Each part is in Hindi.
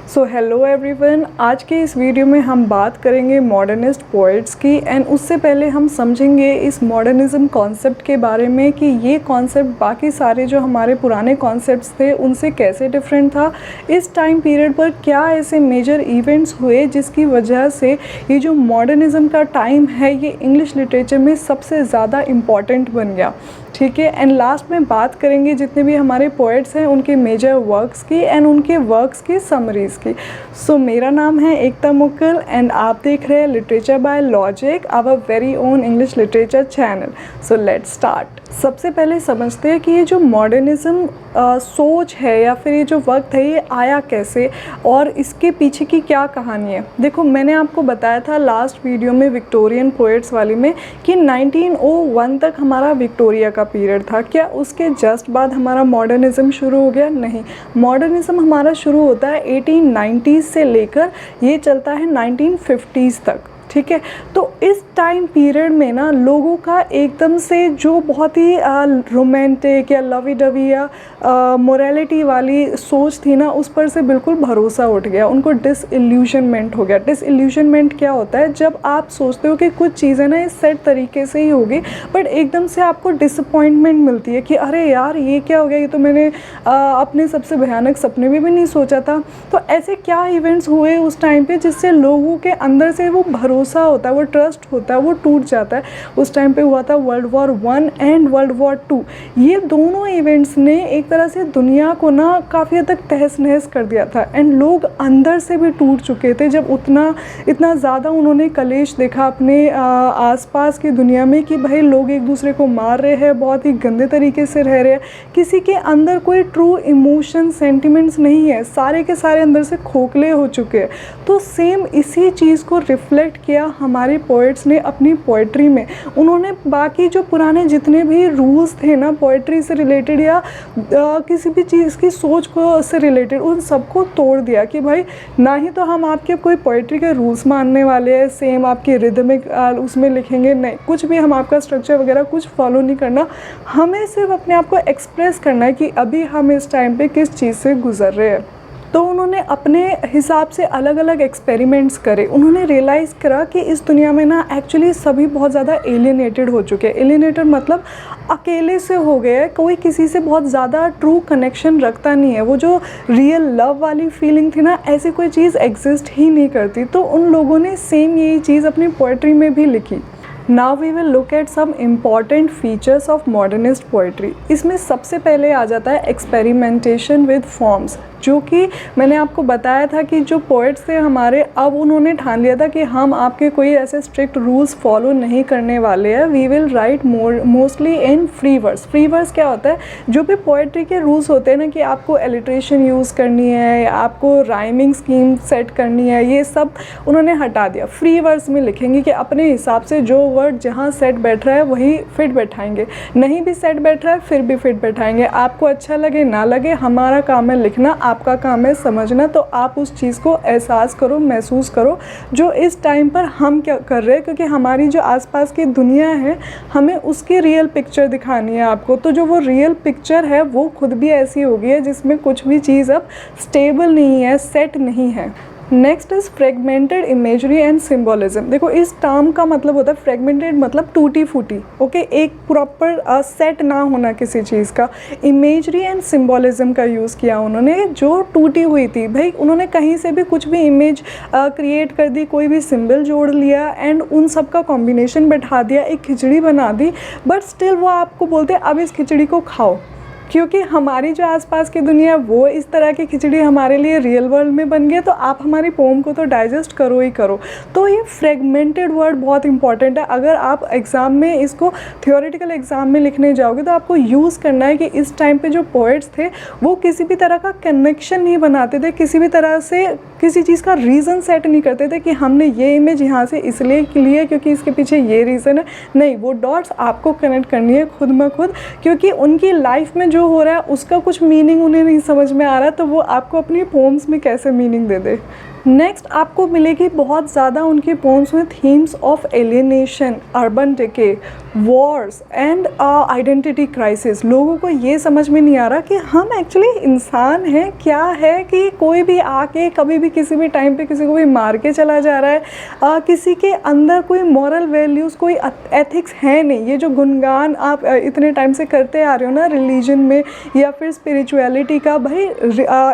सो हेलो एवरीवन, आज के इस वीडियो में हम बात करेंगे मॉडर्निस्ट पोइट्स की। एंड उससे पहले हम समझेंगे इस मॉडर्निज्म कॉन्सेप्ट के बारे में कि ये कॉन्सेप्ट बाकी सारे जो हमारे पुराने कॉन्सेप्ट्स थे उनसे कैसे डिफरेंट था। इस टाइम पीरियड पर क्या ऐसे मेजर इवेंट्स हुए जिसकी वजह से ये जो मॉडर्निज्म का टाइम है ये इंग्लिश लिटरेचर में सबसे ज़्यादा इम्पॉर्टेंट बन गया। ठीक है। एंड लास्ट में बात करेंगे जितने भी हमारे पोएट्स हैं उनके मेजर वर्क्स की एंड उनके वर्क्स की समरीज़ की। सो मेरा नाम है एकता मुक्कल एंड आप देख रहे हैं literature by logic, our very own English literature channel. So let's start. सबसे पहले समझते हैं कि ये जो मॉडर्निज्म सोच है या फिर ये जो वक्त है ये आया कैसे और इसके पीछे की क्या कहानी है। देखो, मैंने आपको बताया था लास्ट वीडियो में विक्टोरियन पोएट्स वाली में कि 1901 तक हमारा विक्टोरिया का पीरियड था। क्या उसके जस्ट बाद हमारा मॉडर्निज्म शुरू हो गया? नहीं, मॉडर्निज्म हमारा शुरू होता है 1890s से लेकर ये चलता है 1950s तक। ठीक है। तो इस टाइम पीरियड में ना लोगों का एकदम से जो बहुत ही रोमांटिक या लवी डवी या मोरालिटी वाली सोच थी ना उस पर से बिल्कुल भरोसा उठ गया। उनको डिसइल्यूशनमेंट हो गया। डिसइल्यूशनमेंट क्या होता है? जब आप सोचते हो कि कुछ चीज़ें ना इस सेट तरीके से ही होगी बट एकदम से आपको डिसअपॉइंटमेंट मिलती है कि अरे यार ये क्या हो गया, ये तो मैंने अपने सबसे भयानक सपने में भी नहीं सोचा था। तो ऐसे क्या इवेंट्स हुए उस टाइम पे जिससे लोगों के अंदर से वो भरोसा होता है, वो ट्रस्ट होता है, वो टूट जाता है। उस टाइम पे हुआ था world war 1 and world war 2। ये दोनों इवेंट्स ने एक तरह से दुनिया को ना काफ़ी हद तक तहस नहस कर दिया था एंड लोग अंदर से भी टूट चुके थे जब इतना ज़्यादा उन्होंने कलेश देखा अपने आसपास की दुनिया में कि भाई लोग एक दूसरे को मार रहे हैं, बहुत ही गंदे तरीके से रह रहे हैं, किसी के अंदर कोई ट्रू इमोशन सेंटिमेंट्स नहीं है, सारे के सारे अंदर से खोखले हो चुके हैं। तो सेम इसी चीज़ को रिफ्लेक्ट किया हमारे पोएट्स ने अपनी पोएट्री में। उन्होंने बाकी जो पुराने जितने भी रूल्स थे ना पोएट्री से रिलेटेड या किसी भी चीज़ की सोच को से रिलेटेड, उन सबको तोड़ दिया कि भाई ना ही तो हम आपके कोई पोएट्री के रूल्स मानने वाले हैं, सेम आपकी रिदमिक उसमें लिखेंगे, नहीं कुछ भी हम आपका स्ट्रक्चर वगैरह कुछ फॉलो नहीं करना। हमें सिर्फ अपने आप को एक्सप्रेस करना है कि अभी हम इस टाइम पे किस चीज़ से गुजर रहे हैं। तो उन्होंने अपने हिसाब से अलग अलग एक्सपेरिमेंट्स करे। उन्होंने रियलाइज़ करा कि इस दुनिया में ना एक्चुअली सभी बहुत ज़्यादा एलियनेटेड हो चुके हैं। एलियनेटेड मतलब अकेले से हो गए हैं, कोई किसी से बहुत ज़्यादा ट्रू कनेक्शन रखता नहीं है। वो जो रियल लव वाली फीलिंग थी ना, ऐसी कोई चीज़ एग्जिस्ट ही नहीं करती। तो उन लोगों ने सेम यही चीज़ अपनी पोएट्री में भी लिखी। Now we will look at some important features of modernist poetry. इसमें सबसे पहले आ जाता है एक्सपेरिमेंटेशन विद फॉर्म्स, जो कि मैंने आपको बताया था कि जो पोएट्स थे हमारे, अब उन्होंने ठान लिया था कि हम आपके कोई ऐसे स्ट्रिक्ट रूल्स फॉलो नहीं करने वाले हैं। We will write mostly in free verse. Free verse क्या होता है? जो भी पोएट्री के रूल्स होते हैं ना कि आपको एलिट्रेशन यूज़ करनी है या आपको राइमिंग स्कीम सेट करनी है, ये सब उन्होंने हटा दिया। फ्री वर्स में लिखेंगे कि अपने हिसाब से जो वर्ड जहाँ सेट बैठ रहा है वही फिट बैठाएंगे, नहीं भी सेट बैठ रहा है फिर भी फिट बैठाएंगे। आपको अच्छा लगे ना लगे, हमारा काम है लिखना, आपका काम है समझना। तो आप उस चीज़ को एहसास करो, महसूस करो जो इस टाइम पर हम क्या कर रहे हैं, क्योंकि हमारी जो आसपास की दुनिया है हमें उसकी रियल पिक्चर दिखानी है आपको। तो जो वो रियल पिक्चर है वो खुद भी ऐसी हो गई है जिसमें कुछ भी चीज़ अब स्टेबल नहीं है, सेट नहीं है। Next is fragmented imagery and symbolism. देखो, इस टर्म का मतलब होता है फ्रेगमेंटेड मतलब टूटी फूटी, ओके, एक प्रॉपर सेट ना होना किसी चीज़ का। इमेजरी एंड सिम्बोलिज्म का यूज़ किया उन्होंने, जो टूटी हुई थी। भाई उन्होंने कहीं से भी कुछ भी इमेज क्रिएट कर दी, कोई भी सिंबल जोड़ लिया एंड उन सब का कॉम्बिनेशन बैठा दिया, एक खिचड़ी बना दी। बट स्टिल वो आपको बोलते हैं अब इस खिचड़ी को खाओ, क्योंकि हमारी जो आसपास की दुनिया है वो इस तरह की खिचड़ी हमारे लिए रियल वर्ल्ड में बन गई, तो आप हमारी पोम को तो डाइजेस्ट करो ही करो। तो ये फ्रेगमेंटेड वर्ड बहुत इंपॉर्टेंट है। अगर आप एग्ज़ाम में इसको थियोरेटिकल एग्ज़ाम में लिखने जाओगे तो आपको यूज़ करना है कि इस टाइम पे जो पोएट्स थे वो किसी भी तरह का कनेक्शन नहीं बनाते थे, किसी भी तरह से किसी चीज़ का रीज़न सेट नहीं करते थे कि हमने ये इमेज यहाँ से इसलिए लिए क्योंकि इसके पीछे ये रीज़न है। नहीं, वो डॉट्स आपको कनेक्ट करनी है खुद ब खुद, क्योंकि उनकी लाइफ में जो हो रहा है उसका कुछ मीनिंग उन्हें नहीं समझ में आ रहा, तो वो आपको अपनी पोम्स में कैसे मीनिंग दे दे। नेक्स्ट आपको मिलेगी बहुत ज़्यादा उनकी पोम्स में themes of alienation, urban decay, Wars and identity crisis. लोगों को ये समझ में नहीं आ रहा कि हम एक्चुअली इंसान हैं, क्या है कि कोई भी आके कभी भी किसी भी टाइम पे किसी को भी मार के चला जा रहा है, किसी के अंदर कोई मॉरल वैल्यूज़, कोई एथिक्स है नहीं। ये जो गुणगान आप इतने टाइम से करते आ रहे हो ना रिलीजन में या फिर स्पिरिचुअलिटी का, भाई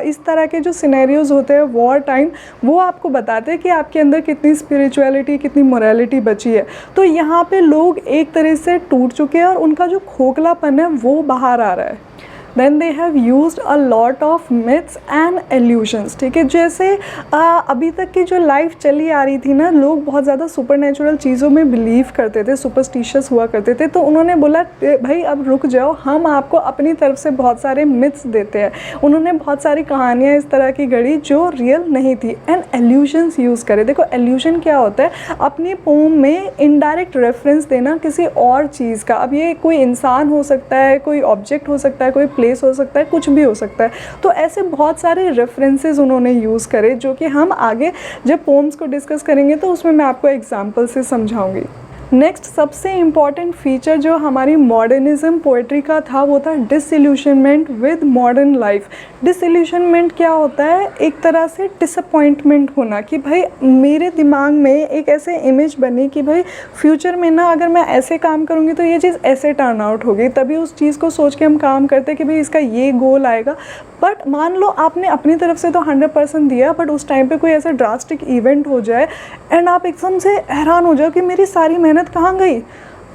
इस तरह के जो सिनेरियोज होते हैं वॉर टाइम, वो आपको बताते हैं कि आपके अंदर कितनी स्पिरिचुअलिटी, कितनी मोरालिटी बची है। तो यहाँ पे लोग एक तरह से टूट चुके हैं और उनका जो खोखलापन है वो बाहर आ रहा है। Then they have used a lot of myths and allusions. ठीक है, जैसे अभी तक की जो लाइफ चली आ रही थी ना, लोग बहुत ज़्यादा सुपरनेचुरल चीज़ों में बिलीव करते थे, सुपरस्टिशियस हुआ करते थे। तो उन्होंने बोला भाई अब रुक जाओ, हम आपको अपनी तरफ से बहुत सारे मिथ्स देते हैं। उन्होंने बहुत सारी कहानियाँ इस तरह की गढ़ी जो रियल नहीं थी एंड एल्यूशंस यूज़ करे। देखो एल्यूशन क्या होता है, अपनी पोम में इनडायरेक्ट रेफरेंस देना किसी और चीज़ का। अब ये कोई इंसान हो सकता है, कोई ऑब्जेक्ट हो सकता है, कोई प्लेस हो सकता है, कुछ भी हो सकता है। तो ऐसे बहुत सारे रेफरेंसेस उन्होंने यूज़ करे जो कि हम आगे जब पोम्स को डिस्कस करेंगे तो उसमें मैं आपको एग्जांपल से समझाऊंगी। नेक्स्ट सबसे इम्पॉर्टेंट फीचर जो हमारी मॉडर्निज्म पोएट्री का था वो था डिसइल्यूशनमेंट विद मॉडर्न लाइफ। डिसइल्यूशनमेंट क्या होता है, एक तरह से डिसअपॉइंटमेंट होना कि भाई मेरे दिमाग में एक ऐसे इमेज बनी कि भाई फ्यूचर में ना अगर मैं ऐसे काम करूँगी तो ये चीज़ ऐसे टर्न आउट होगी, तभी उस चीज़ को सोच के हम काम करते हैं कि भाई इसका ये गोल आएगा। बट मान लो आपने अपनी तरफ से तो 100% दिया, बट उस टाइम पे कोई ऐसा ड्रास्टिक इवेंट हो जाए एंड आप एकदम से हैरान हो जाओ कि मेरी सारी मेहनत कहाँ गई,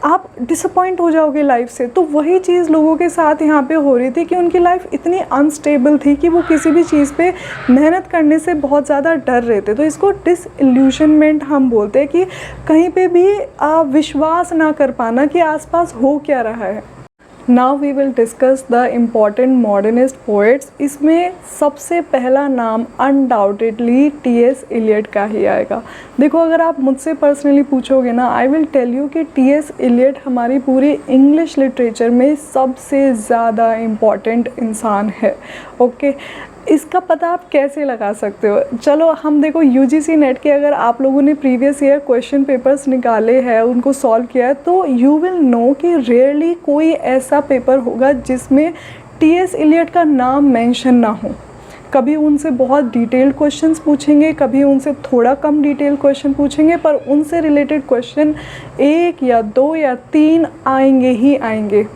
आप डिसअपॉइंट हो जाओगे लाइफ से। तो वही चीज़ लोगों के साथ यहाँ पे हो रही थी कि उनकी लाइफ इतनी अनस्टेबल थी कि वो किसी भी चीज़ पे मेहनत करने से बहुत ज़्यादा डर रहे थे। तो इसको डिसइल्यूशनमेंट हम बोलते हैं कि कहीं पे भी विश्वास ना कर पाना कि आसपास हो क्या रहा है। Now we will discuss the important modernist poets. इसमें सबसे पहला नाम अनडाउटेडली टी.एस. इलियट का ही आएगा। देखो अगर आप मुझसे पर्सनली पूछोगे ना, आई विल टेल यू कि टी.एस. इलियट हमारी पूरी इंग्लिश लिटरेचर में सबसे ज़्यादा इम्पॉर्टेंट इंसान है। ओके, इसका पता आप कैसे लगा सकते हो? चलो हम देखो यूजीसी नेट के अगर आप लोगों ने प्रीवियस ईयर क्वेश्चन पेपर्स निकाले हैं, उनको सॉल्व किया है, तो यू विल नो कि रेयरली कोई ऐसा पेपर होगा जिसमें टी.एस. इलियट का नाम मेंशन ना हो। कभी उनसे बहुत डिटेल्ड क्वेश्चंस पूछेंगे, कभी उनसे थोड़ा कम डिटेल क्वेश्चन पूछेंगे, पर उनसे रिलेटेड क्वेश्चन 1 या 2 या 3 आएंगे ही आएंगे।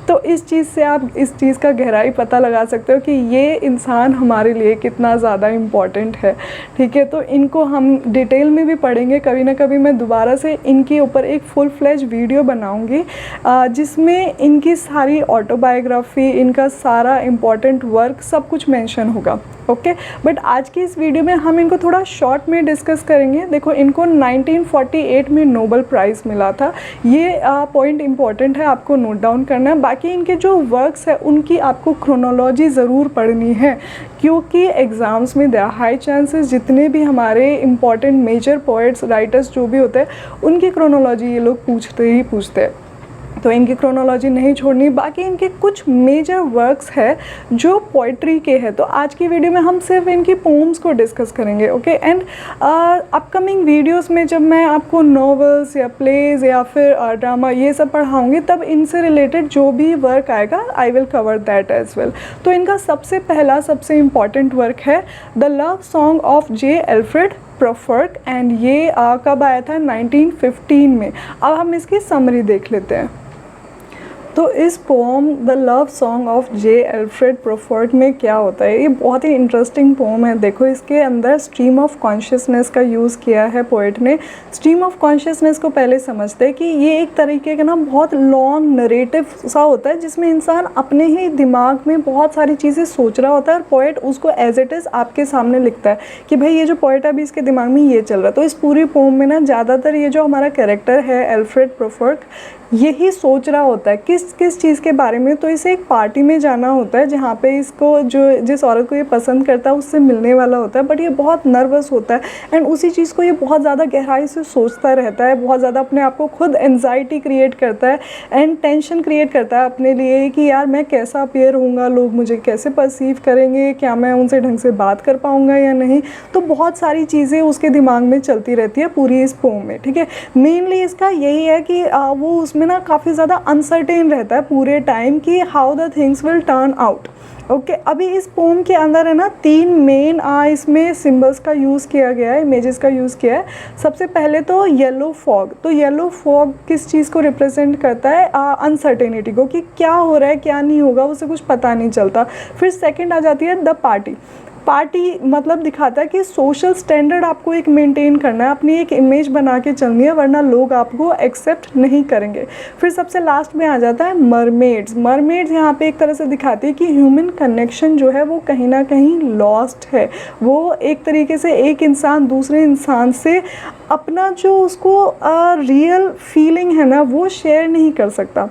तो इस चीज़ से आप इस चीज़ का गहराई पता लगा सकते हो कि ये इंसान हमारे लिए कितना ज़्यादा इम्पॉर्टेंट है। ठीक है, तो इनको हम डिटेल में भी पढ़ेंगे। कभी ना कभी मैं दोबारा से इनके ऊपर एक फुल फ्लेज वीडियो बनाऊंगी जिसमें इनकी सारी ऑटोबायोग्राफी, इनका सारा इम्पॉर्टेंट वर्क सब कुछ मेंशन होगा। ओके, बट आज की इस वीडियो में हम इनको थोड़ा शॉर्ट में डिस्कस करेंगे। देखो इनको 1948 में नोबेल प्राइज़ मिला था, ये पॉइंट इम्पॉर्टेंट है, आपको नोट डाउन करना है। बाकी इनके जो वर्क्स है उनकी आपको क्रोनोलॉजी ज़रूर पढ़नी है, क्योंकि एग्ज़ाम्स में देयर हाई चांसेस जितने भी हमारे इम्पॉर्टेंट मेजर पोएट्स, राइटर्स जो भी होते हैं उनकी क्रोनोलॉजी ये लोग पूछते ही पूछते हैं। तो इनकी क्रोनोलॉजी नहीं छोड़नी। बाकी इनके कुछ मेजर वर्क्स है जो पोइट्री के हैं, तो आज की वीडियो में हम सिर्फ इनकी पोम्स को डिस्कस करेंगे। ओके, एंड अपकमिंग वीडियोस में जब मैं आपको नॉवेल्स या प्लेज या फिर ड्रामा ये सब पढ़ाऊँगी तब इनसे रिलेटेड जो भी वर्क आएगा I will cover that as well. तो इनका सबसे पहला सबसे इम्पॉर्टेंट वर्क है the love song of J. Alfred Prufrock, and ये कब आया था? 1915 में। अब हम इसकी समरी देख लेते हैं। तो इस poem the love song of J. Alfred Prufrock में क्या होता है, ये बहुत ही इंटरेस्टिंग पोम है। देखो इसके अंदर स्ट्रीम ऑफ कॉन्शियसनेस का यूज़ किया है पोइट ने। स्ट्रीम ऑफ कॉन्शियसनेस को पहले समझते हैं कि ये एक तरीके का ना बहुत लॉन्ग नरेटिव सा होता है जिसमें इंसान अपने ही दिमाग में बहुत सारी चीज़ें सोच रहा होता है और पोइट उसको एज इट इज़ आपके सामने लिखता है कि भाई ये जो पोइट है अभी इसके दिमाग में ये चल रहा है। तो इस पूरी पोम में ना ज़्यादातर ये जो हमारा कैरेक्टर है एल्फ्रेड प्रोफर्क यही सोच रहा होता है किस किस चीज़ के बारे में, तो इसे एक पार्टी में जाना होता है जहाँ पे इसको जो जिस औरत को ये पसंद करता है उससे मिलने वाला होता है, बट ये बहुत नर्वस होता है एंड उसी चीज़ को ये बहुत ज़्यादा गहराई से सोचता रहता है, बहुत ज़्यादा अपने आप को खुद एंजाइटी क्रिएट करता है एंड टेंशन क्रिएट करता है अपने लिए कि यार मैं कैसा अपीयर होऊंगा, लोग मुझे कैसे परसीव करेंगे, क्या मैं उनसे ढंग से बात कर पाऊँगा या नहीं। तो बहुत सारी चीज़ें उसके दिमाग में चलती रहती है पूरी इस पोम में, ठीक है। मेनली इसका यही है कि वो उसमें ना काफ़ी ज़्यादा अनसर्टेन रहता है पूरे टाइम कि how the things will turn out. Okay, अभी इस पोम के अंदर है ना 3 मेन इसमें सिंबल्स का यूज़ किया गया है, इमेजेस का यूज़ किया है। सबसे पहले तो येलो फॉग, तो येलो फॉग किस चीज़ को रिप्रेजेंट करता है, अनसर्टेनिटी को, कि क्या हो रहा है क्या नहीं होगा उसे कुछ पता नहीं चलता। फिर सेकंड आ जाती है द पार्टी। पार्टी मतलब दिखाता है कि सोशल स्टैंडर्ड आपको एक मेंटेन करना है, अपनी एक इमेज बना के चलनी है, वरना लोग आपको एक्सेप्ट नहीं करेंगे। फिर सबसे लास्ट में आ जाता है मरमेड्स। मरमेड्स यहाँ पे एक तरह से दिखाती है कि ह्यूमन कनेक्शन जो है वो कहीं ना कहीं लॉस्ट है। वो एक तरीके से एक इंसान दूसरे इंसान से अपना जो उसको रियल फीलिंग है ना वो शेयर नहीं कर सकता।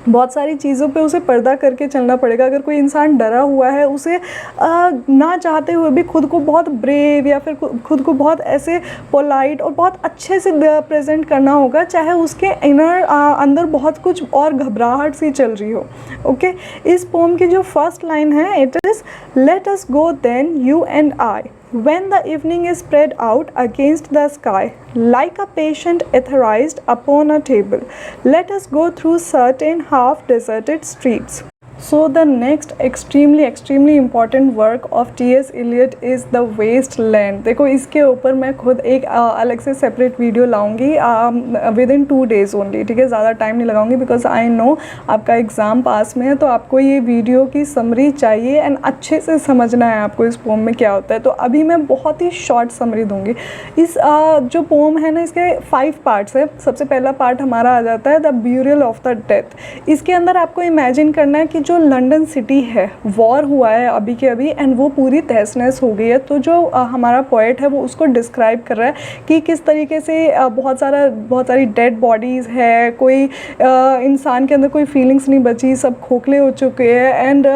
बहुत सारी चीज़ों पे उसे पर्दा करके चलना पड़ेगा। अगर कोई इंसान डरा हुआ है, उसे ना चाहते हुए भी खुद को बहुत ब्रेव या फिर खुद को बहुत ऐसे पोलाइट और बहुत अच्छे से प्रेजेंट करना होगा, चाहे उसके अंदर बहुत कुछ और घबराहट सी चल रही हो। ओके, इस पोम की जो फर्स्ट लाइन है, it is let us go then you and I when the evening is spread out against the sky like a patient etherized upon a table, let us go through certain half deserted streets. So the next extremely important work of T.S. Eliot is the Wasteland। देखो इसके ऊपर मैं खुद एक अलग से सेपरेट वीडियो लाऊंगी within 2 days ओनली, ठीक है, ज़्यादा टाइम नहीं लगाऊंगी बिकॉज आई नो आपका एग्ज़ाम पास में है, तो आपको ये वीडियो की समरी चाहिए एंड अच्छे से समझना है आपको इस पोम में क्या होता है। तो अभी मैं बहुत ही शॉर्ट समरी दूंगी। इस जो पोम है ना, इसके 5 पार्ट्स है। सबसे पहला पार्ट हमारा आ जाता है the burial of the death. इसके अंदर आपको इमेजिन करना है कि जो लंदन सिटी है, वॉर हुआ है अभी के अभी एंड वो पूरी तहस-नहस हो गई है। तो जो हमारा पोएट है वो उसको डिस्क्राइब कर रहा है कि किस तरीके से बहुत सारी डेड बॉडीज़ है, कोई इंसान के अंदर कोई फीलिंग्स नहीं बची, सब खोखले हो चुके हैं एंड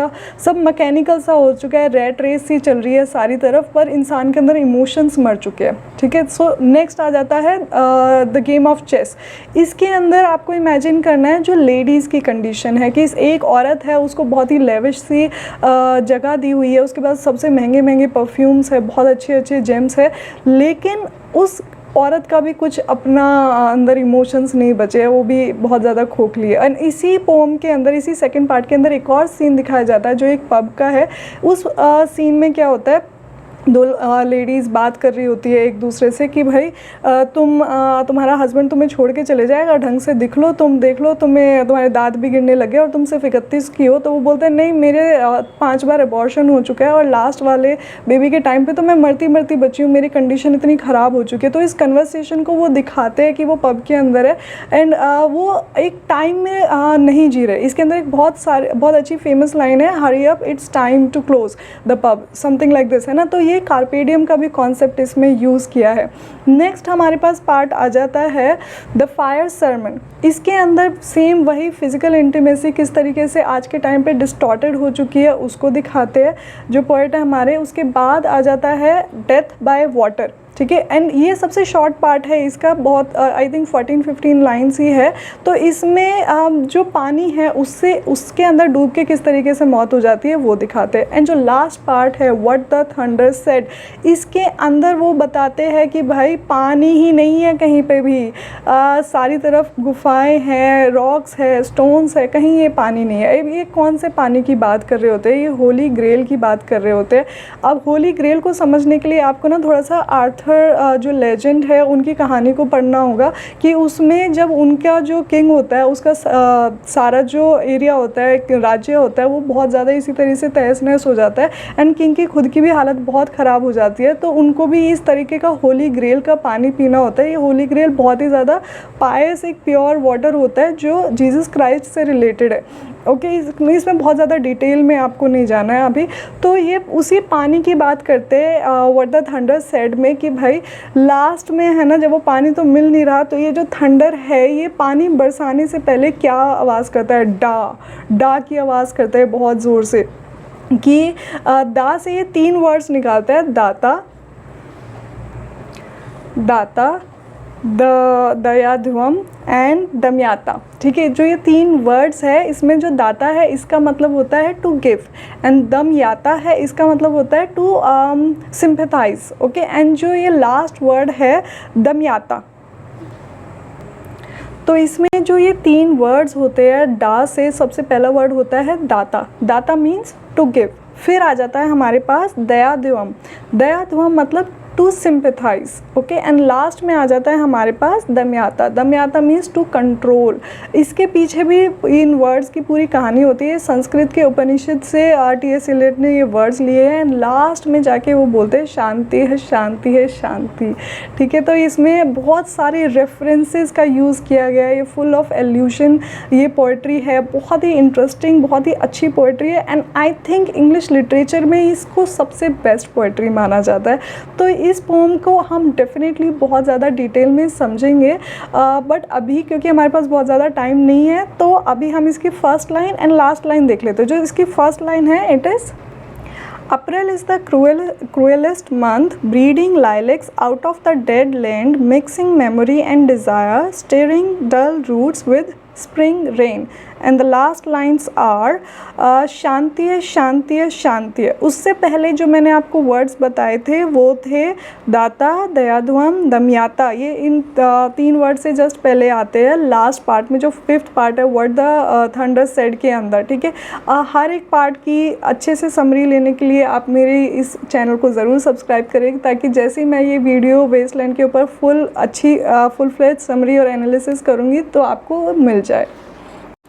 सब मैकेनिकल सा हो चुका है, रैट रेस सी चल रही है सारी तरफ, पर इंसान के अंदर इमोशंस मर चुके हैं, ठीक है। सो नेक्स्ट आ जाता है द गेम ऑफ चेस। इसके अंदर आपको इमेजिन करना है जो लेडीज़ की कंडीशन है, कि एक औरत है, उसको बहुत ही लेविश सी जगह दी हुई है, उसके पास सबसे महंगे परफ्यूम्स है, बहुत अच्छे जेम्स है, लेकिन उस औरत का भी कुछ अपना अंदर इमोशंस नहीं बचे हैं, वो भी बहुत ज़्यादा खोखली है। एंड इसी पोम के अंदर, इसी सेकंड पार्ट के अंदर एक और सीन दिखाया जाता है जो एक पब का है। उस सीन में क्या होता है, 2 लेडीज़ बात कर रही होती है एक दूसरे से कि भाई तुम्हारा हस्बैंड तुम्हें छोड़ के चले जाएगा, ढंग से दिख लो, तुम देख लो, तुम्हारे दांत भी गिरने लगे और तुम सिर्फ 31 की हो। तो वो बोलते हैं नहीं, मेरे 5 बार अबॉर्शन हो चुका है और लास्ट वाले बेबी के टाइम पे तो मैं मरती बची हूँ, मेरी कंडीशन इतनी ख़राब हो चुकी है। तो इस कन्वर्सेशन को वो दिखाते हैं कि वो पब के अंदर है एंड वो एक टाइम में नहीं जी रहे। इसके अंदर एक बहुत अच्छी फेमस लाइन है, hurry up it's time to close the pub, something like this, है ना। तो ये कार्पेडियम का भी कॉन्सेप्ट इसमें यूज़ किया है। नेक्स्ट हमारे पास पार्ट आ जाता है द फायर सरमन। इसके अंदर सेम वही फिजिकल इंटीमेसी किस तरीके से आज के टाइम पे डिस्टॉर्टेड हो चुकी है उसको दिखाते हैं जो पोएट है हमारे। उसके बाद आ जाता है डेथ बाय वाटर, ठीक है। एंड ये सबसे शॉर्ट पार्ट है इसका, बहुत आई थिंक 14-15 लाइन्स ही है। तो इसमें जो पानी है उसके अंदर डूब के किस तरीके से मौत हो जाती है वो दिखाते हैं। एंड जो लास्ट पार्ट है व्हाट द थंडर सेड, इसके अंदर वो बताते हैं कि भाई पानी ही नहीं है कहीं पे भी, सारी तरफ गुफाएं हैं, रॉक्स है, स्टोन्स है, कहीं ये पानी नहीं है। ये कौन से पानी की बात कर रहे होते हैं, ये होली ग्रेल की बात कर रहे होते हैं। अब होली ग्रेल को समझने के लिए आपको ना थोड़ा सा आर्थर जो लेजेंड है उनकी कहानी को पढ़ना होगा कि उसमें जब उनका जो किंग होता है उसका सारा जो एरिया होता है, राज्य होता है, वो बहुत ज़्यादा इसी तरह से तहस-नहस हो जाता है एंड किंग की खुद की भी हालत बहुत ख़राब हो जाती है। तो उनको भी इस तरीके का होली ग्रेल का पानी पीना होता है। ये होली ग्रेल बहुत ही ज़्यादा पायस एक प्योर वाटर होता है जो जीसस क्राइस्ट से रिलेटेड है। ओके, इसमें बहुत ज़्यादा डिटेल में आपको नहीं जाना है अभी। तो ये उसी पानी की बात करते हैं व्हाट द थंडर सेड में, कि भाई लास्ट में है ना, जब वो पानी तो मिल नहीं रहा, तो ये जो थंडर है ये पानी बरसाने से पहले क्या आवाज़ करता है, डा डा की आवाज़ करता है बहुत ज़ोर से, कि दा से ये 3 वर्ड्स निकालता है, दाता, दाता, दयाध्वम एंड दमयाता। ठीक है, जो ये 3 वर्ड्स है, इसमें जो दाता है इसका मतलब होता है टू गिव, एंड दमयाता है इसका मतलब होता है टू सिंपैथाइज। ओके, एंड जो ये लास्ट वर्ड है दमयाता, तो इसमें जो ये 3 वर्ड्स होते हैं, डा से सबसे पहला वर्ड होता है दाता, दाता मीन्स टू गिव। फिर आ जाता है हमारे पास दयाध्वम, दयाध्वम मतलब to sympathise. Okay, and last में आ जाता है हमारे पास दमयाता, दमयाता मीन्स टू कंट्रोल। इसके पीछे भी इन वर्ड्स की पूरी कहानी होती है। संस्कृत के उपनिषद से टी.एस. इलियट ने ये वर्ड्स लिए हैं, एंड लास्ट में जाके वो बोलते हैं शांति है, शांति है, शांति। ठीक है, तो इसमें बहुत सारे रेफरेंसेस का यूज़ किया गया है, ये फुल ऑफ एल्यूशन ये पोइट्री है, बहुत ही इंटरेस्टिंग, बहुत ही अच्छी पोइट्री है, and I think English literature में इसको सबसे बेस्ट पोइट्री माना जाता है। तो इस पोम को हम डेफिनेटली बहुत ज़्यादा डिटेल में समझेंगे, बट अभी क्योंकि हमारे पास बहुत ज़्यादा टाइम नहीं है, तो अभी हम इसकी first line and last line देख लेते हैं। जो इसकी फर्स्ट लाइन है, it is April is the cruelest month, breeding lilacs out of the dead land, mixing memory and desire, stirring dull roots with spring rain. And the last lines are शांति है, शांति है, शांति है। उससे पहले जो मैंने आपको वर्ड्स बताए थे वो थे दाता, दयाध्वम, दमयाता। ये इन 3 वर्ड से जस्ट पहले आते हैं लास्ट पार्ट में, जो 5th पार्ट है व्हाट द थंडर सेड के अंदर। ठीक है, हर एक पार्ट की अच्छे से समरी लेने के लिए आप मेरे इस चैनल को ज़रूर सब्सक्राइब करें, ताकि जैसे ही मैं ये वीडियो वेस्टलैंड के ऊपर फुल फ्लेज समरी और एनालिसिस करूँगी तो आपको मिल जाए।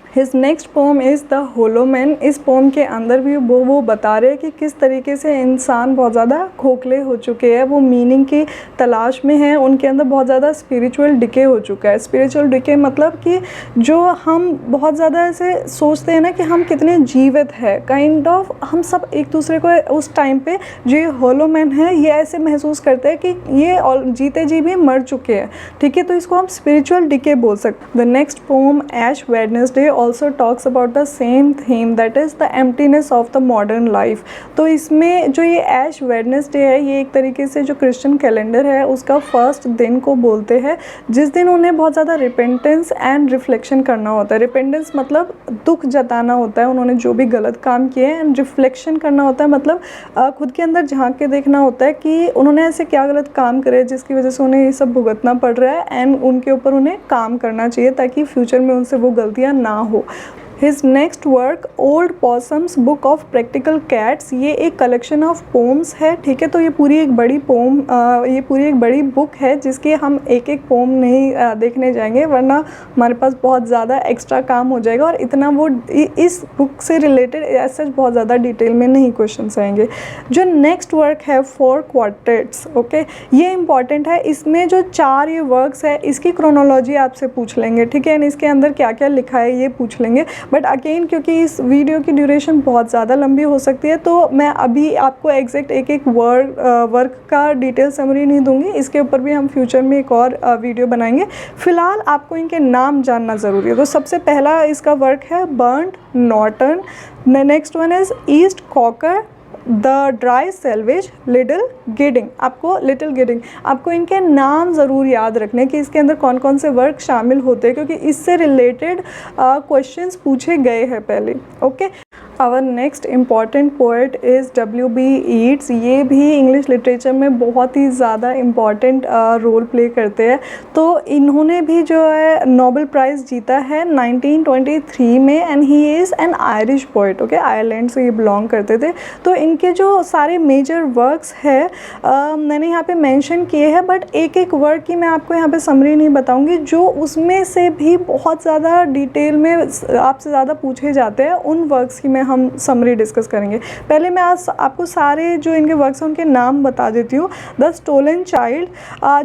His next poem is the hollow man. इस पोम के अंदर भी वो बता रहे हैं कि किस तरीके से इंसान बहुत ज़्यादा खोखले हो चुके हैं, वो मीनिंग की तलाश में हैं, उनके अंदर बहुत ज़्यादा स्पिरिचुअल डिके हो चुका है। स्पिरिचुअल डिके मतलब कि जो हम बहुत ज़्यादा ऐसे सोचते हैं ना कि हम कितने जीवित है, काइंड ऑफ हम सब एक दूसरे को उस टाइम पे जो ये होलो मैन है ये ऐसे महसूस करते हैं कि ये जीते जी भी मर चुके हैं। ठीक है, तो इसको हम स्पिरिचुअल डिके बोल सकते हैं। The next poem Ash Wednesday also talks about the same theme, that is the emptiness of the modern life। तो इसमें जो ये ऐश वेडनेसडे है, ये एक तरीके से जो क्रिश्चियन कैलेंडर है उसका फर्स्ट दिन को बोलते हैं, जिस दिन उन्हें बहुत ज़्यादा रिपेंटेंस एंड रिफ्लेक्शन करना होता है। रिपेंटेंस मतलब दुख जताना होता है, उन्होंने जो भी गलत काम किए हैं, एंड रिफ्लेक्शन करना होता है मतलब खुद के अंदर झांक के देखना होता है कि उन्होंने ऐसे क्या गलत काम करे जिसकी वजह से उन्हें ये सब भुगतना पड़ रहा है, एंड उनके ऊपर उन्हें काम करना चाहिए ताकि फ्यूचर में उनसे वो गलतियाँ ना हो। His next work, Old Possum's Book of Practical Cats, ये एक कलेक्शन ऑफ पोम्स है। ठीक है, तो ये पूरी एक बड़ी बुक है जिसके हम एक एक पोम नहीं देखने जाएंगे, वरना हमारे पास बहुत ज़्यादा एक्स्ट्रा काम हो जाएगा, और इतना वो इस बुक से रिलेटेड ऐसे बहुत ज़्यादा डिटेल में नहीं क्वेश्चंस आएंगे। जो नेक्स्ट वर्क है 4 क्वार्टेट्स, ओके, ये इंपॉर्टेंट है। इसमें जो 4 ये वर्क्स है इसकी क्रोनोलॉजी आपसे पूछ लेंगे। ठीक है, इसके अंदर क्या क्या लिखा है ये पूछ लेंगे, बट अगेन क्योंकि इस वीडियो की ड्यूरेशन बहुत ज़्यादा लंबी हो सकती है, तो मैं अभी आपको एग्जैक्ट एक एक वर्क का डिटेल समरी नहीं दूंगी। इसके ऊपर भी हम फ्यूचर में एक और वीडियो बनाएंगे। फ़िलहाल आपको इनके नाम जानना ज़रूरी है। तो सबसे पहला इसका वर्क है burnt Norton. Next one is east cocker, the dry salvage, little गिडिंग। आपको इनके नाम ज़रूर याद रखने कि इसके अंदर कौन कौन से वर्क शामिल होते हैं, क्योंकि इससे रिलेटेड क्वेश्चंस पूछे गए हैं पहले। Okay, our next important poet is W.B. Yeats. ये भी इंग्लिश लिटरेचर में बहुत ही ज़्यादा इम्पॉर्टेंट रोल प्ले करते हैं। तो इन्होंने भी जो है नोबेल प्राइज़ जीता है 1923 में, and he is an Irish poet. Okay, Ireland से ये बिलोंग करते थे। तो इनके जो सारे मेजर वर्क्स है मैंने यहाँ पे मेंशन किए हैं, बट एक एक वर्क की मैं आपको यहाँ पे समरी नहीं बताऊँगी। जो उसमें से भी बहुत ज़्यादा डिटेल में आपसे ज़्यादा पूछे जाते हैं, उन वर्क्स की मैं हम समरी डिस्कस करेंगे। पहले मैं आज आपको सारे जो इनके वर्क्स हैं उनके नाम बता देती हूँ। द स्टोलन चाइल्ड,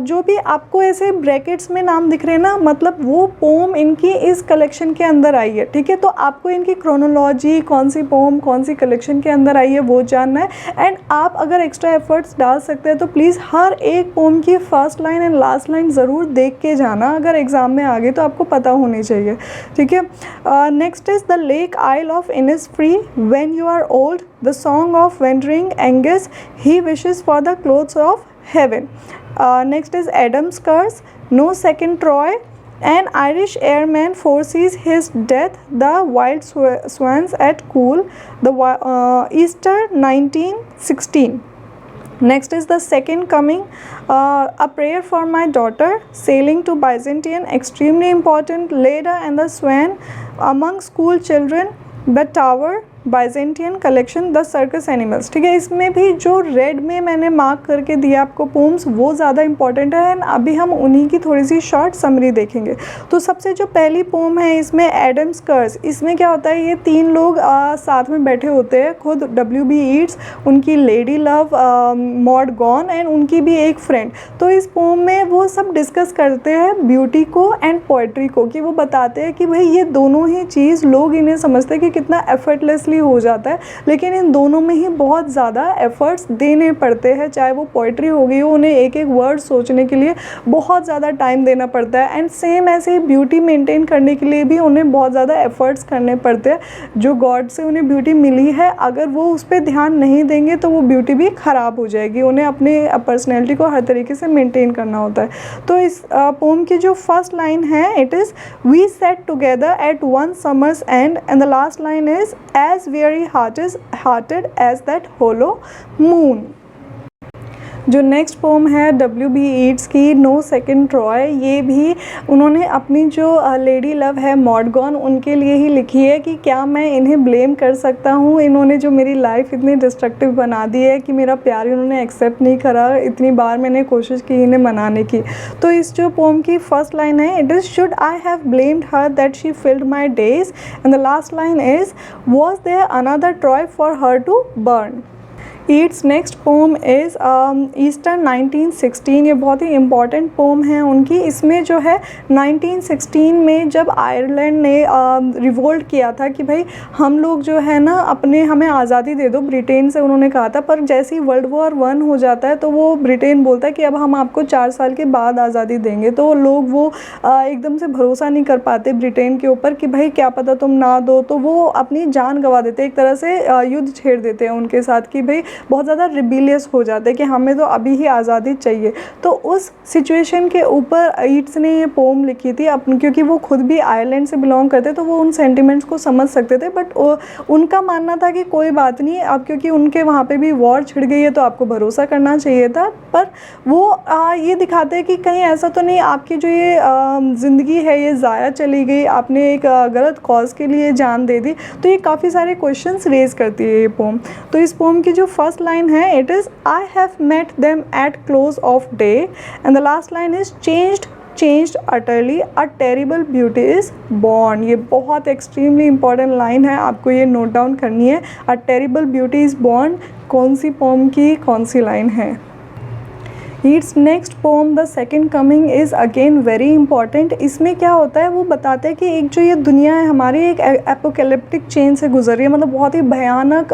जो भी आपको ऐसे ब्रैकेट्स में नाम दिख रहे हैं ना, मतलब वो पोम इनकी इस कलेक्शन के अंदर आई है, ठीक है। तो आपको इनकी क्रोनोलॉजी, कौन सी पोम कौन सी कलेक्शन के अंदर आई है वो जानना है। एंड आप अगर एक्स्ट्रा एफर्ट्स डाल सकते हैं तो प्लीज़ हर एक पोम की first line and last line ज़रूर देख के जाना, अगर एग्ज़ाम में आ गए तो आपको पता होनी चाहिए, ठीक है। Next is the lake isle of Innisfree, when you are old, the song of wandering Aengus, he wishes for the cloths of heaven. Next is Adam's curse, no second Troy, an Irish airman foresees his death, the wild swans at Cool, the Easter 1916. Next is the second coming, a prayer for my daughter, sailing to Byzantium, extremely important, Leda and the Swan, among school children, the tower, Byzantium collection, the circus animals, ठीक है। इसमें भी जो रेड में मैंने मार्क करके दिया आपको पोम्स, वो ज़्यादा इंपॉर्टेंट है। एंड अभी हम उन्हीं की थोड़ी सी शॉर्ट समरी देखेंगे। तो सबसे जो पहली पोम है इसमें एडम्स कर्स, इसमें क्या होता है, ये तीन लोग साथ में बैठे होते हैं, खुद W.B. ईट्स, उनकी lady love mod gone and उनकी भी एक फ्रेंड। तो इस पोम में वो सब डिस्कस करते हैं ब्यूटी को एंड पोइट्री को, कि वो बताते हैं कि भाई ये दोनों ही चीज़, लोग इन्हें समझते हैं कि कितना एफर्टलेसली हो जाता है, लेकिन इन दोनों में ही बहुत ज़्यादा एफर्ट्स देने पड़ते हैं। चाहे वो पोइट्री हो गई हो, उन्हें एक एक वर्ड सोचने के लिए बहुत ज़्यादा टाइम देना पड़ता है। एंड सेम ऐसे ही ब्यूटी मेंटेन करने के लिए भी उन्हें बहुत ज़्यादा एफर्ट्स करने पड़ते हैं। जो गॉड से उन्हें ब्यूटी मिली है, अगर वो उस पर ध्यान नहीं देंगे तो वो ब्यूटी भी ख़राब हो जाएगी। उन्हें अपने पर्सनैलिटी को हर तरीके से मेंटेन करना होता है। तो इस पोम की जो फर्स्ट लाइन है, it is we sat together at one summer's end the last line is as weary hearted as that hollow moon। जो नेक्स्ट पोम है W.B. ईट्स की, नो सेकेंड ट्रॉय, ये भी उन्होंने अपनी जो लेडी लव है मॉडगॉन, उनके लिए ही लिखी है कि क्या मैं इन्हें ब्लेम कर सकता हूँ, इन्होंने जो मेरी लाइफ इतनी डिस्ट्रक्टिव बना दी है कि मेरा प्यार इन्होंने एक्सेप्ट नहीं करा, इतनी बार मैंने कोशिश की इन्हें मनाने की। तो इस जो पोम की फर्स्ट लाइन है, it is should I have blamed her that she filled my days, and the last line is was there another Troy for her to burn. Yeats next poem is Easter 1916, ये बहुत ही इम्पॉर्टेंट पोम है उनकी। इसमें जो है 1916 में जब आयरलैंड ने रिवोल्ट किया था कि भाई हम लोग जो है ना अपने, हमें आज़ादी दे दो, ब्रिटेन से उन्होंने कहा था। पर जैसे ही वर्ल्ड वॉर 1 हो जाता है तो वो ब्रिटेन बोलता है कि अब हम आपको 4 साल के बाद आज़ादी देंगे। तो लोग वो एकदम से भरोसा नहीं कर पाते ब्रिटेन के ऊपर कि भाई क्या पता तुम ना दो, तो वो अपनी जान गंवा देते, एक तरह से युद्ध छेड़ देते हैं उनके साथ कि भाई बहुत ज़्यादा रिबेलियस हो जाते हैं कि हमें तो अभी ही आज़ादी चाहिए। तो उस सिचुएशन के ऊपर ईट्स ने ये पोम लिखी थी अपन, क्योंकि वो खुद भी आयरलैंड से बिलोंग करते तो वो उन सेंटिमेंट्स को समझ सकते थे। बट उनका मानना था कि कोई बात नहीं, अब क्योंकि उनके वहाँ पे भी वॉर छिड़ गई है तो आपको भरोसा करना चाहिए था। पर वो ये दिखाते हैं कि कहीं ऐसा तो नहीं आपकी जो ये ज़िंदगी है ये ज़ाया चली गई, आपने एक गलत कॉज के लिए जान दे दी। तो ये काफ़ी सारे क्वेश्चंस रेज करती है ये पोम। तो इस पोम की जो फर्स्ट लाइन है, it is I have met them at close of day, and the last line is changed utterly, a terrible beauty is born। ये बहुत एक्सट्रीमली इंपॉर्टेंट लाइन है, आपको ये नोट डाउन करनी है। a terrible beauty is born कौन सी पोम की कौन सी लाइन है। Yeats next poem the second coming is again very important. इसमें क्या होता है, वो बताते हैं कि एक जो ये दुनिया है हमारी एक एपोकैलिप्टिक चेन से गुजर रही है, मतलब बहुत ही भयानक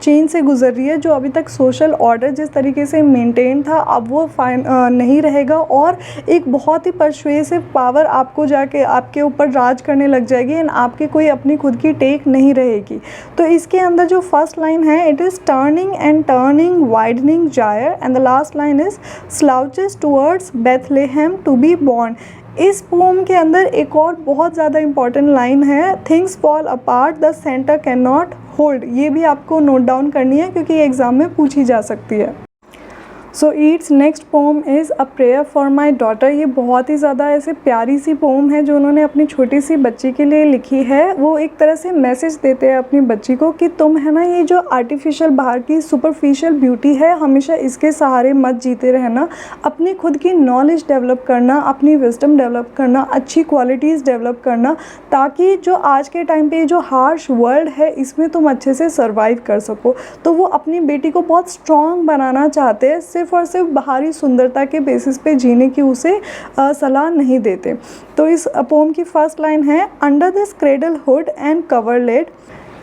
चेन से गुजर रही है। जो अभी तक सोशल ऑर्डर जिस तरीके से मेंटेन था अब वो नहीं रहेगा, और एक बहुत ही परसुएसिव पावर आपको जाके आपके ऊपर राज करने लग जाएगी एंड आपकी कोई अपनी खुद की टेक नहीं रहेगी। तो इसके अंदर जो फर्स्ट लाइन है, it is turning and turning widening gyre, and the last line is slouches towards Bethlehem to be born। इस पोम के अंदर एक और बहुत ज़्यादा इंपॉर्टेंट लाइन है, things fall apart the centre cannot hold होल्ड। ये भी आपको नोट डाउन करनी है क्योंकि ये एग्ज़ाम में पूछी जा सकती है। So it's next poem is a prayer for my daughter. ये बहुत ही ज़्यादा ऐसे प्यारी सी पोम है जो उन्होंने अपनी छोटी सी बच्ची के लिए लिखी है। वो एक तरह से मैसेज देते हैं अपनी बच्ची को कि तुम है ना, ये जो आर्टिफिशियल बाहर की सुपरफिशियल ब्यूटी है, हमेशा इसके सहारे मत जीते रहना। अपनी खुद की नॉलेज डेवलप करना, अपनी विजडम डेवलप करना, अच्छी क्वालिटीज़ डेवलप करना, ताकि जो आज के टाइम पे जो हार्श वर्ल्ड है इसमें तुम अच्छे से सर्वाइव कर सको। तो वो अपनी बेटी को बहुत स्ट्रॉन्ग बनाना चाहते हैं, सिर्फ और सिर्फ बाहरी सुंदरता के बेसिस पे जीने की उसे सलाह नहीं देते। तो इस पोम की फर्स्ट लाइन है, under this cradle hood and coverlet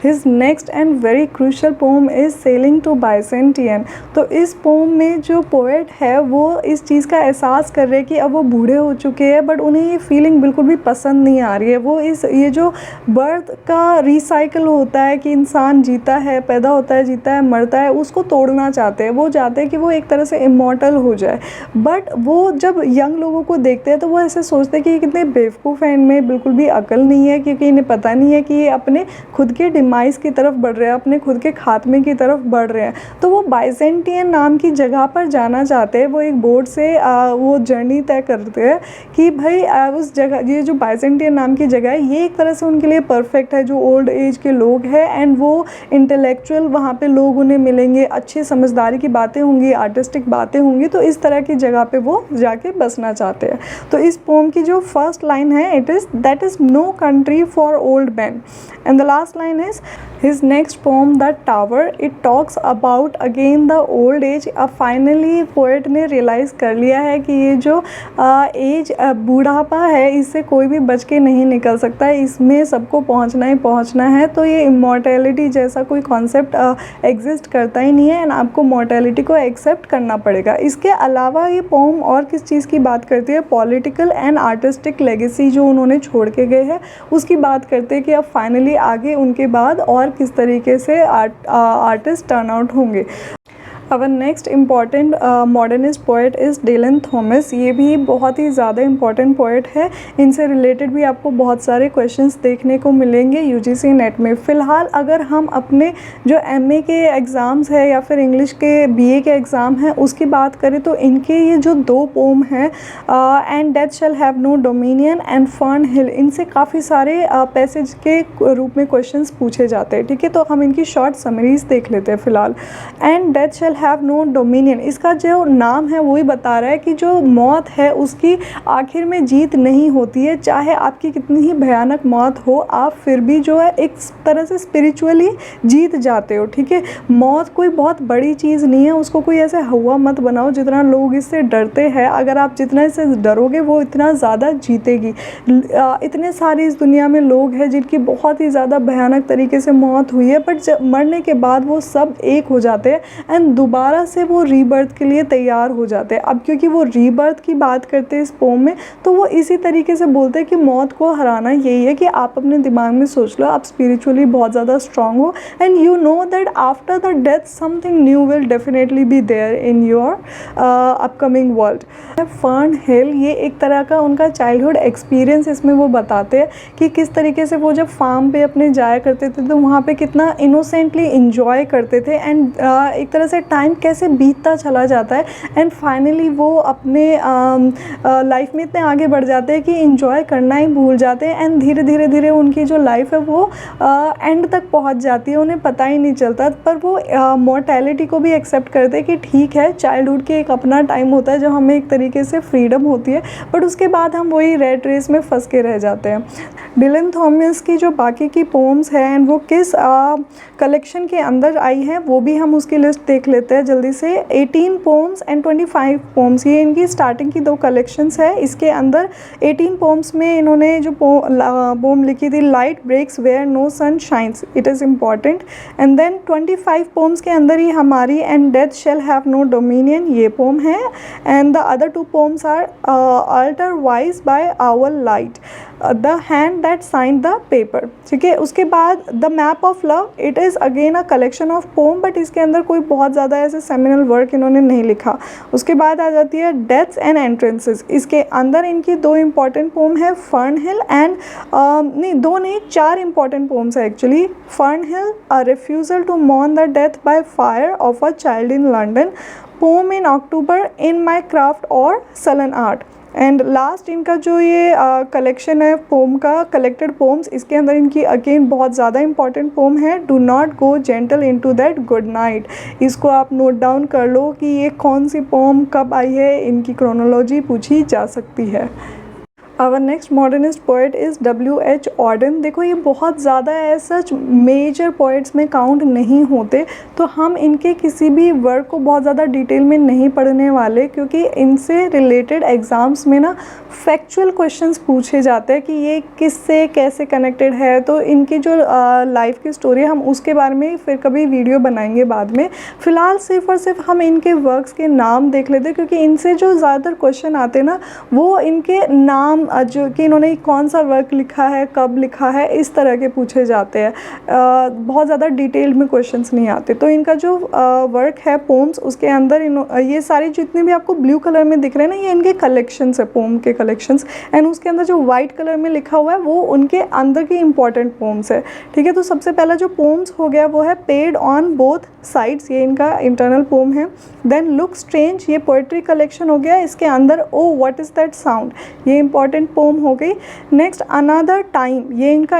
his next and very crucial poem is sailing to Byzantium. तो इस पोम में जो पोएट है वो इस चीज़ का एहसास कर रहे हैं कि अब वो बूढ़े हो चुके हैं, बट उन्हें ये फीलिंग बिल्कुल भी पसंद नहीं आ रही है। वो ये जो बर्थ का रिसाइकल होता है कि इंसान जीता है, पैदा होता है, जीता है, मरता है, उसको तोड़ना चाहते हैं। वो चाहते हैं कि वो एक तरह से इमॉर्टल हो जाए। बट वो जब यंग लोगों को देखते हैं तो वो ऐसे सोचते हैं कि ये कितने बेवकूफ़ हैं, इनमें बिल्कुल भी अकल नहीं है, क्योंकि इन्हें पता नहीं है कि ये अपने खुद के डिमाइस की तरफ बढ़ रहे हैं, अपने खुद के खात्मे की तरफ बढ़ रहे हैं। तो वो बाइजेंटियन नाम की जगह पर जाना चाहते हैं। वो एक बोट से वो जर्नी तय करते हैं कि भाई उस जगह, ये जो बाइजेंटियन नाम की जगह है, ये एक तरह से उनके लिए परफेक्ट है। जो ओल्ड एज के लोग हैं एंड वो इंटेलेक्चुअल वहाँ पे लोग उन्हें मिलेंगे, अच्छी समझदारी की बातें होंगी, आर्टिस्टिक बातें होंगी, तो इस तरह की जगह पे वो जाके बसना चाहते हैं। तो इस पोम की जो फर्स्ट लाइन है, it is that is no country for old man, and the last line is his next poem the tower, it talks about again the old age। अब फाइनली पोएट ने रियलाइज़ कर लिया है कि ये जो एज बूढ़ापा है, इससे कोई भी बच के नहीं निकल सकता है, इसमें सबको पहुंचना ही पहुंचना है। तो ये इमॉर्टैलिटी जैसा कोई कॉन्सेप्ट एग्जिस्ट करता ही नहीं है, एंड आपको मॉर्टैलिटी को एक्सेप्ट करना पड़ेगा। इसके अलावा ये पोम और किस चीज़ की बात करती है, पॉलिटिकल एंड आर्टिस्टिक लेगेसी जो उन्होंने छोड़ के गए हैं उसकी बात करते हैं कि अब फाइनली आगे उनके बाद और किस तरीके से आर्टिस्ट टर्न आउट होंगे। Our next important modernist poet is Dylan Thomas. ये भी बहुत ही ज़्यादा इम्पॉर्टेंट पोएट है। इनसे रिलेटेड भी आपको बहुत सारे क्वेश्चंस देखने को मिलेंगे यूजीसी नेट में। फ़िलहाल अगर हम अपने जो एमए के एग्ज़ाम्स है या फिर इंग्लिश के बीए के एग्ज़ाम हैं उसकी बात करें तो इनके ये जो दो पोम हैं, and death shall have no dominion and Fern Hill, इनसे काफ़ी सारे पैसेज के रूप में क्वेश्चंस पूछे जाते हैं। ठीक है, तो हम इनकी शॉर्ट समरीज देख लेते हैं फ़िलहाल। And death shall have no dominion, इसका जो नाम है वही बता रहा है कि जो मौत है उसकी आखिर में जीत नहीं होती है। चाहे आपकी कितनी ही भयानक मौत हो, आप फिर भी जो है एक तरह से स्पिरिचुअली जीत जाते हो। ठीक है, मौत कोई बहुत बड़ी चीज़ नहीं है, उसको कोई ऐसे हवा मत बनाओ जितना लोग इससे डरते हैं। अगर आप जितना इससे डरोगे वो इतना ज़्यादा जीतेगी। इतने सारे इस दुनिया में लोग हैं जिनकी बहुत ही ज़्यादा भयानक तरीके से मौत हुई है, बट जब मरने के बाद वो सब एक हो जाते हैं एंड दोबारा से वो रीबर्थ के लिए तैयार हो जाते हैं। अब क्योंकि वो रीबर्थ की बात करते हैं इस पोम में, तो वो इसी तरीके से बोलते हैं कि मौत को हराना यही है कि आप अपने दिमाग में सोच लो आप स्पिरिचुअली बहुत ज़्यादा स्ट्रांग हो and you know that after the death something new will definitely be there in your upcoming world. Fern Hill, ये एक तरह का उनका चाइल्डहुड एक्सपीरियंस इसमें वो बताते हैं कि किस तरीके से वो जब फार्म पे अपने जाया करते थे तो वहाँ पे कितना इनोसेंटली इंजॉय करते थे एंड एक तरह से टाइम कैसे बीतता चला जाता है एंड फाइनली वो अपने लाइफ में इतने आगे बढ़ जाते हैं कि इंजॉय करना ही भूल जाते हैं एंड धीरे धीरे धीरे उनकी जो लाइफ है वो एंड तक पहुंच जाती है, उन्हें पता ही नहीं चलता। पर वो मॉर्टैलिटी को भी एक्सेप्ट करते हैं कि ठीक है, चाइल्डहुड के एक अपना टाइम होता है जब हमें एक तरीके से फ्रीडम होती है, बट उसके बाद हम वही रेट रेस में फंस के रह जाते हैं। डिलन थॉमस की जो बाकी की पोम्स हैं एंड वो किस कलेक्शन के अंदर आई हैं वो भी हम उसकी लिस्ट देख लेते हैं जल्दी से। 18 पोम्स एंड 25 पोम्स, ये इनकी स्टार्टिंग की दो कलेक्शंस है। इसके अंदर 18 पोम्स में इन्होंने जो पोम लिखी थी, light breaks where no sun shines, it is important. And then 25 poems के अंदर ही हमारी and death shall have no dominion, ये पोम है। And the other two poems are altarwise by our light, the hand that sign the paper. ठीक है, उसके बाद the map of love, it is again a collection of poem, but इसके अंदर कोई बहुत ज़्यादा ऐसे सेमिनल वर्क इन्होंने नहीं लिखा। उसके बाद आ जाती है डेथ्स एंड एंट्रेंसेस, इसके अंदर इनकी दो इंपॉर्टेंट पोम है, फर्न हिल एंड नहीं दो नहीं 4 इंपॉर्टेंट पोम्स है actually. Fern Hill, a refusal to mourn the death by fire of a child in London, poem in October, in my craft or sullen art. And last इनका जो ये कलेक्शन है पोम का, कलेक्टेड पोम्स, इसके अंदर इनकी अगेन बहुत ज़्यादा इंपॉर्टेंट पोम है, do not go gentle into that good night. इसको आप नोट डाउन कर लो कि ये कौन सी पोम कब आई है, इनकी क्रोनोलॉजी पूछी जा सकती है। Our next modernist poet is W.H. Auden. देखो ये बहुत ज़्यादा एज सच मेजर पोइट्स में काउंट नहीं होते, तो हम इनके किसी भी वर्क को बहुत ज़्यादा डिटेल में नहीं पढ़ने वाले, क्योंकि इनसे रिलेटेड एग्ज़ाम्स में ना फैक्चुअल क्वेश्चंस पूछे जाते हैं कि ये किससे कैसे कनेक्टेड है। तो इनकी जो लाइफ की स्टोरी है हम उसके बारे में फिर कभी वीडियो बनाएंगे बाद में। फ़िलहाल सिर्फ और सिर्फ हम इनके वर्क्स के नाम देख लेते हैं, क्योंकि इनसे जो ज़्यादातर क्वेश्चन आते हैं ना वो इनके नाम, जो कि इन्होंने कौन सा वर्क लिखा है, कब लिखा है, इस तरह के पूछे जाते हैं। बहुत ज़्यादा डिटेल में क्वेश्चंस नहीं आते। तो इनका जो वर्क है पोम्स, उसके अंदर ये सारे जितने भी आपको ब्लू कलर में दिख रहे हैं ना, ये इनके कलेक्शंस है, पोम के कलेक्शंस। एंड उसके अंदर जो वाइट कलर में लिखा हुआ है वो उनके अंदर के इंपॉर्टेंट पोम्स है। ठीक है, तो सबसे पहला जो पोम्स हो गया वो है पेड ऑन बोथ साइड्स, ये इनका इंटरनल पोम है। देन लुक स्ट्रेंज, ये पोइट्री कलेक्शन हो गया, इसके अंदर oh what is that sound, ये इंपॉर्टेंट पोम हो गई। नेक्स्ट अनदर टाइम, ये इनका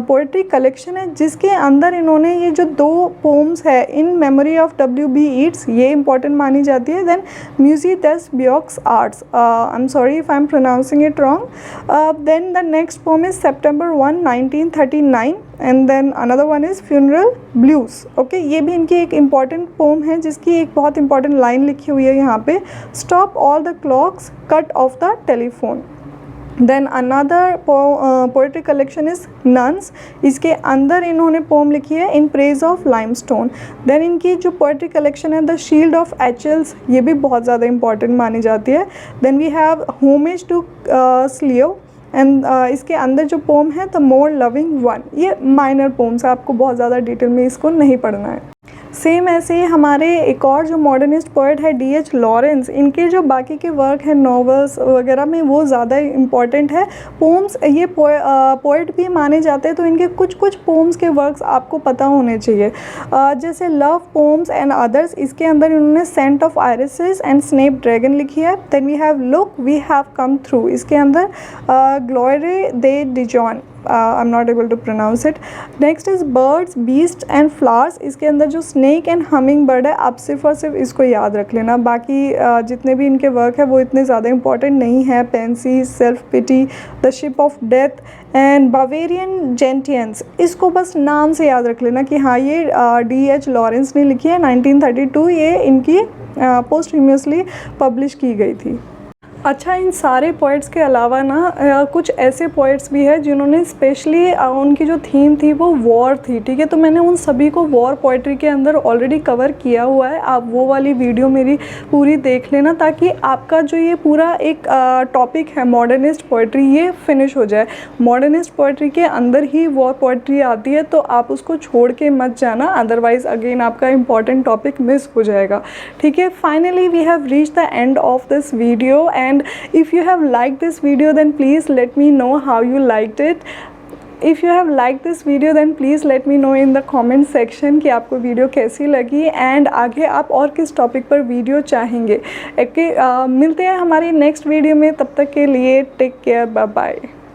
पोइट्री कलेक्शन है जिसके अंदर इन्होंने ये जो 2 पोम्स है in memory of W.B. Yeats, ये इंपॉर्टेंट मानी जाती है। Then Musee des Beaux Arts, I am sorry if I am pronouncing it wrong. Then the next poem is September 1, 1939 and then another one is funeral blues. Okay, ये भी इनकी एक इम्पॉर्टेंट पोम है जिसकी एक बहुत इंपॉर्टेंट लाइन लिखी हुई है यहाँ पे, stop all the clocks, cut off the telephone. Then another poetry collection is Nones, इसके अंदर इन्होंने पोम लिखी है in praise of limestone. Then इनकी जो पोएट्री कलेक्शन है द शील्ड ऑफ एचल्स, ये भी बहुत ज़्यादा इंपॉर्टेंट मानी जाती है। Then we have homage to Clio and इसके अंदर जो पोम है द मोर लविंग वन, ये माइनर पोम्स है, आपको बहुत ज़्यादा डिटेल में इसको नहीं पढ़ना है। सेम ऐसे ही हमारे एक और जो मॉडर्निस्ट पोइट है D.H. लॉरेंस, इनके जो बाकी के वर्क है नॉवेल्स वगैरह में वो ज़्यादा इम्पॉर्टेंट है। पोम्स ये पोइट भी माने जाते हैं, तो इनके कुछ कुछ पोम्स के वर्क्स आपको पता होने चाहिए। जैसे लव पोम्स एंड अदर्स, इसके अंदर इन्होंने सेंट ऑफ आयरिसेस एंड स्नेप ड्रैगन लिखी है। Then we have look we have come through, इसके अंदर ग्लोरे दे डिजॉन, I'm not able to pronounce it. Next is birds, beasts and flowers, इसके अंदर जो snake and hummingbird है आप सिर्फ और सिर्फ इसको याद रख लेना। बाकी जितने भी इनके वर्क है वो इतने ज़्यादा इंपॉर्टेंट नहीं है। Pansies, self pity, the ship of death and Bavarian gentians, इसको बस नाम से याद रख लेना कि हाँ ये D.H. लॉरेंस ने लिखी है, 1932 ये इनकी पोस्टह्यूमसली पब्लिश की गई थी। अच्छा, इन सारे पोइट्स के अलावा ना कुछ ऐसे पोइट्स भी हैं जिन्होंने स्पेशली उनकी जो थीम थी वो वॉर थी। ठीक है, तो मैंने उन सभी को वॉर पोइट्री के अंदर ऑलरेडी कवर किया हुआ है। आप वो वाली वीडियो मेरी पूरी देख लेना ताकि आपका जो ये पूरा एक टॉपिक है मॉडर्निस्ट पोइट्री ये फिनिश हो जाए। मॉडर्निस्ट पोइट्री के अंदर ही वॉर पोइट्री आती है, तो आप उसको छोड़ के मत जाना, अदरवाइज़ अगेन आपका इंपॉर्टेंट टॉपिक मिस हो जाएगा। ठीक है, finally we have reach the end of this video and if you have liked this video then please let me know how you liked it. If you have liked this video then please let me know in the comment section कि आपको वीडियो कैसी लगी एंड आगे आप और किस टॉपिक पर वीडियो चाहेंगे। मिलते हैं हमारी नेक्स्ट वीडियो में, तब तक के लिए टेक केयर, बाय बाय।